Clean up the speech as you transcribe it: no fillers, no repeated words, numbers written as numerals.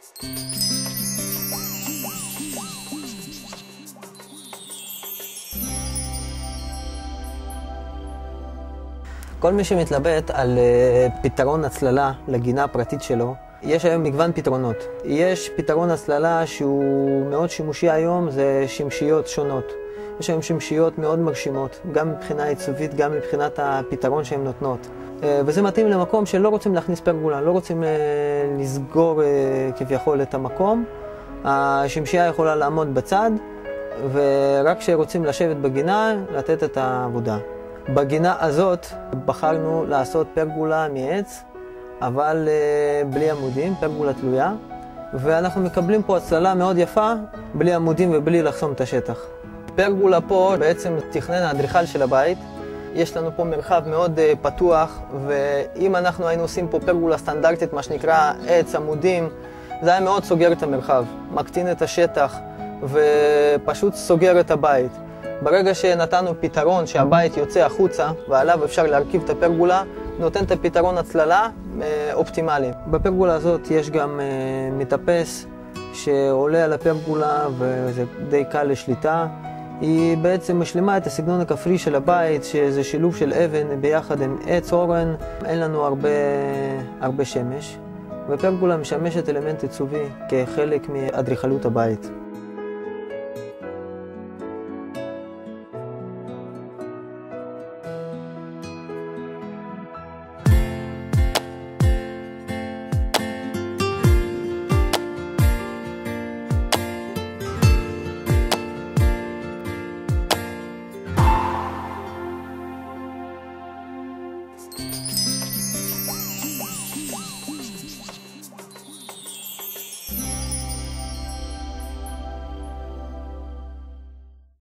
כל מי שמתלבט על פתרון הצללה לגינה הפרטית שלו, יש היום מגוון פתרונות. יש פתרון הצללה שהוא מאוד שימושי היום, זה שמשיות שונות. יש היום שמשיות מאוד מרשימות, גם מבחינה עיצובית, גם מבחינת הפתרון שהן נותנות. וזה מתאים למקום שלא רוצים להכניס פרגולה, לא רוצים לסגור כביכול את המקום. השמשייה יכולה לעמוד בצד, ורק כשרוצים לשבת בגינה, לתת את העבודה. בגינה הזאת בחרנו לעשות פרגולה מעץ, אבל בלי עמודים, פרגולה תלויה, ואנחנו מקבלים פה הצללה מאוד יפה, בלי עמודים ובלי לחסום את השטח. פרגולה פה בעצם תכנן האדריכל של הבית. יש לנו פה מרחב מאוד פתוח, ואם אנחנו היינו עושים פה פרגולה סטנדרטית, מה שנקרא עץ, עמודים, זה היה מאוד סוגר את המרחב, מקטין את השטח ופשוט סוגר את הבית. ברגע שנתנו פתרון שהבית יוצא החוצה ועליו אפשר להרכיב את הפרגולה, נותן את הפתרון הצללה אופטימלי. בפרגולה הזאת יש גם מטפס שעולה על הפרגולה וזה די קל לשליטה. היא בעצם משלימה את הסגנון הכפרי של הבית, שזה שילוב של אבן ביחד עם עץ אורן. אין לנו הרבה שמש, ופרגולה משמשת אלמנט עיצובי כחלק מאדריכלות הבית.